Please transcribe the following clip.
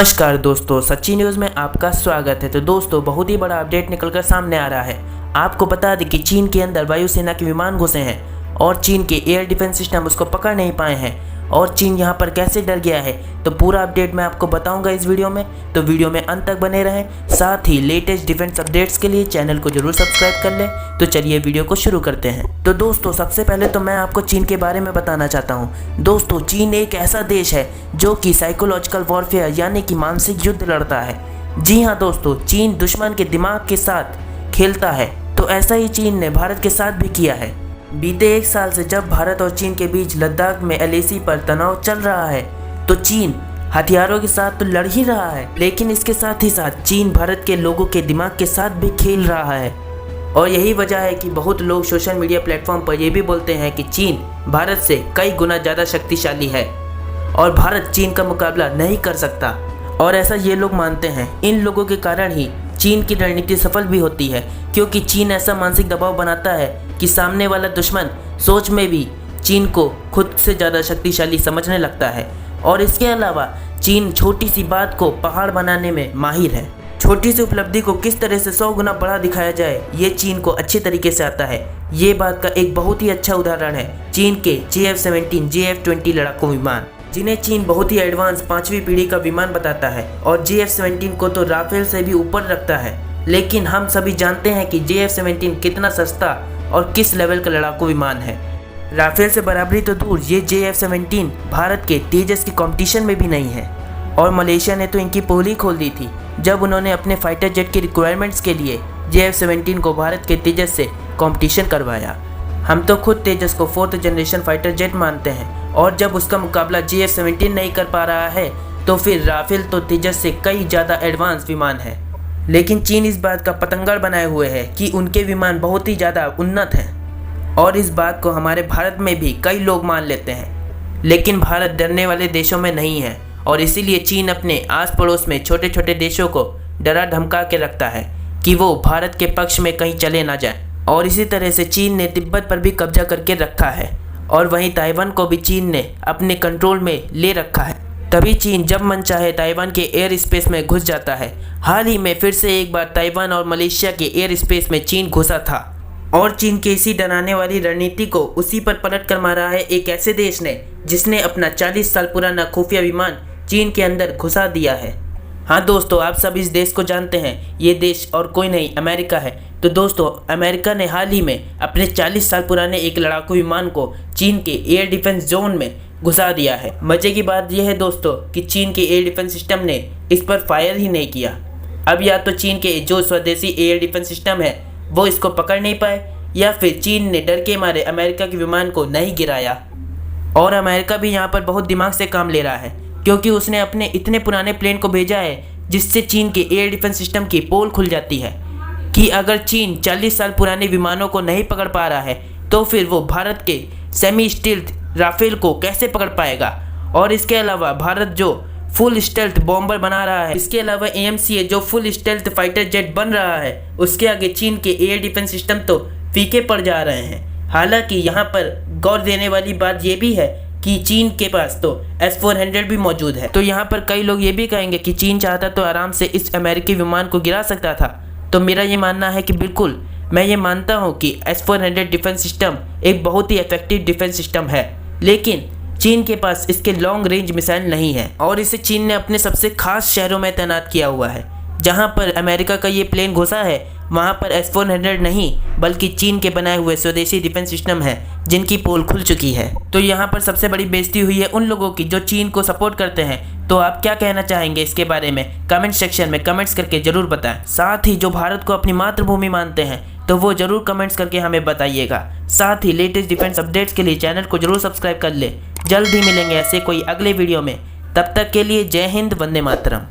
नमस्कार दोस्तों, सच्ची न्यूज़ में आपका स्वागत है। तो दोस्तों, बहुत ही बड़ा अपडेट निकलकर सामने आ रहा है। आपको बता दें कि चीन के अंदर वायुसेना के विमान घुसे हैं और चीन के एयर डिफेंस सिस्टम उसको पकड़ नहीं पाए हैं और चीन यहां पर कैसे डर गया है, तो पूरा अपडेट मैं आपको बताऊंगा इस वीडियो में। तो वीडियो में अंत तक बने रहें। साथ ही लेटेस्ट डिफेंस अपडेट्स के लिए चैनल को जरूर सब्सक्राइब कर लें। तो चलिए वीडियो को शुरू करते हैं। तो दोस्तों, सबसे पहले तो मैं आपको चीन के बारे में बताना चाहता हूँ। दोस्तों, चीन एक ऐसा देश है जो कि साइकोलॉजिकल वॉरफेयर यानी कि मानसिक युद्ध लड़ता है। जी हाँ दोस्तों, चीन दुश्मन के दिमाग के साथ खेलता है। तो ऐसा ही चीन ने भारत के साथ भी किया है। बीते एक साल से जब भारत और चीन के बीच लद्दाख में एलएसी पर तनाव चल रहा है, तो चीन हथियारों के साथ तो लड़ ही रहा है, लेकिन इसके साथ ही साथ चीन भारत के लोगों के दिमाग के साथ भी खेल रहा है। और यही वजह है कि बहुत लोग सोशल मीडिया प्लेटफॉर्म पर यह भी बोलते हैं कि चीन भारत से कई गुना ज़्यादा शक्तिशाली है और भारत चीन का मुकाबला नहीं कर सकता। और ऐसा ये लोग मानते हैं। इन लोगों के कारण ही चीन की रणनीति सफल भी होती है, क्योंकि चीन ऐसा मानसिक दबाव बनाता है कि सामने वाला दुश्मन सोच में भी चीन को खुद से ज़्यादा शक्तिशाली समझने लगता है। और इसके अलावा चीन छोटी सी बात को पहाड़ बनाने में माहिर है। छोटी सी उपलब्धि को किस तरह से 100 गुना बड़ा दिखाया जाए, ये चीन को अच्छे तरीके से आता है। ये बात का एक बहुत ही अच्छा उदाहरण है चीन के JF-17, JF-20 लड़ाकू विमान, जिन्हें चीन बहुत ही एडवांस 5वीं पीढ़ी का विमान बताता है और JF-17 को तो राफेल से भी ऊपर रखता है। लेकिन हम सभी जानते हैं कि JF-17 कितना सस्ता और किस लेवल का लड़ाकू विमान है। राफेल से बराबरी तो दूर, ये JF-17 भारत के तेजस की कंपटीशन में भी नहीं है। और मलेशिया ने तो इनकी पोल ही खोल दी थी जब उन्होंने अपने फाइटर जेट की रिक्वायरमेंट्स के लिए JF-17 को भारत के तेजस से कंपटीशन करवाया। हम तो खुद तेजस को 4th जनरेशन फाइटर जेट मानते हैं, और जब उसका मुकाबला JF-17 नहीं कर पा रहा है, तो फिर राफेल तो तेजस से कई ज़्यादा एडवांस विमान है। लेकिन चीन इस बात का पतंगड़ बनाए हुए है कि उनके विमान बहुत ही ज़्यादा उन्नत हैं, और इस बात को हमारे भारत में भी कई लोग मान लेते हैं। लेकिन भारत डरने वाले देशों में नहीं है, और इसीलिए चीन अपने आस पड़ोस में छोटे छोटे देशों को डरा धमका के रखता है कि वो भारत के पक्ष में कहीं चले ना जाए। और इसी तरह से चीन ने तिब्बत पर भी कब्जा करके रखा है, और वहीं ताइवान को भी चीन ने अपने कंट्रोल में ले रखा है। तभी चीन जब मन चाहे ताइवान के एयर स्पेस में घुस जाता है। हाल ही में फिर से एक बार ताइवान और मलेशिया के एयर स्पेस में चीन घुसा था, और चीन की इसी डराने वाली रणनीति को उसी पर पलट कर मारा है एक ऐसे देश ने जिसने अपना 40 साल पुराना खुफिया विमान चीन के अंदर घुसा दिया है। हाँ दोस्तों, आप सब इस देश को जानते हैं। ये देश और कोई नहीं, अमेरिका है। तो दोस्तों, अमेरिका ने हाल ही में अपने 40 साल पुराने एक लड़ाकू विमान को चीन के एयर डिफेंस जोन में घुसा दिया है। मजे की बात यह है दोस्तों कि चीन के एयर डिफेंस सिस्टम ने इस पर फायर ही नहीं किया। अब या तो चीन के जो स्वदेशी एयर डिफेंस सिस्टम है वो इसको पकड़ नहीं पाए, या फिर चीन ने डर के मारे अमेरिका के विमान को नहीं गिराया। और अमेरिका भी यहाँ पर बहुत दिमाग से काम ले रहा है, क्योंकि उसने अपने इतने पुराने प्लेन को भेजा है जिससे चीन के एयर डिफेंस सिस्टम की पोल खुल जाती है कि अगर चीन 40 साल पुराने विमानों को नहीं पकड़ पा रहा है, तो फिर वो भारत के सेमी स्टील्थ राफेल को कैसे पकड़ पाएगा। और इसके अलावा भारत जो फुल स्टेल्थ बॉम्बर बना रहा है, इसके अलावा AMCA जो फुल स्टेल्थ फाइटर जेट बन रहा है, उसके आगे चीन के एयर डिफेंस सिस्टम तो फीके पड़ जा रहे हैं। हालांकि यहाँ पर गौर देने वाली बात यह भी है कि चीन के पास तो S-400 भी मौजूद है। तो यहाँ पर कई लोग ये भी कहेंगे कि चीन चाहता तो आराम से इस अमेरिकी विमान को गिरा सकता था। तो मेरा ये मानना है कि बिल्कुल, मैं ये मानता हूँ कि S-400 डिफेंस सिस्टम एक बहुत ही इफेक्टिव डिफेंस सिस्टम है, लेकिन चीन के पास इसके लॉन्ग रेंज मिसाइल नहीं है, और इसे चीन ने अपने सबसे खास शहरों में तैनात किया हुआ है। जहाँ पर अमेरिका का ये प्लेन घुसा है, वहाँ पर S-400 नहीं बल्कि चीन के बनाए हुए स्वदेशी डिफेंस सिस्टम है जिनकी पोल खुल चुकी है। तो यहाँ पर सबसे बड़ी बेइज्जती हुई है उन लोगों की जो चीन को सपोर्ट करते हैं। तो आप क्या कहना चाहेंगे इसके बारे में कमेंट सेक्शन में कमेंट्स करके जरूर बताएं। साथ ही जो भारत को अपनी मातृभूमि मानते हैं, तो वो जरूर कमेंट्स करके हमें बताइएगा। साथ ही लेटेस्ट डिफेंस अपडेट्स के लिए चैनल को जरूर सब्सक्राइब कर ले। जल्द ही मिलेंगे ऐसे कोई अगले वीडियो में। तब तक के लिए जय हिंद, वंदे मातरम।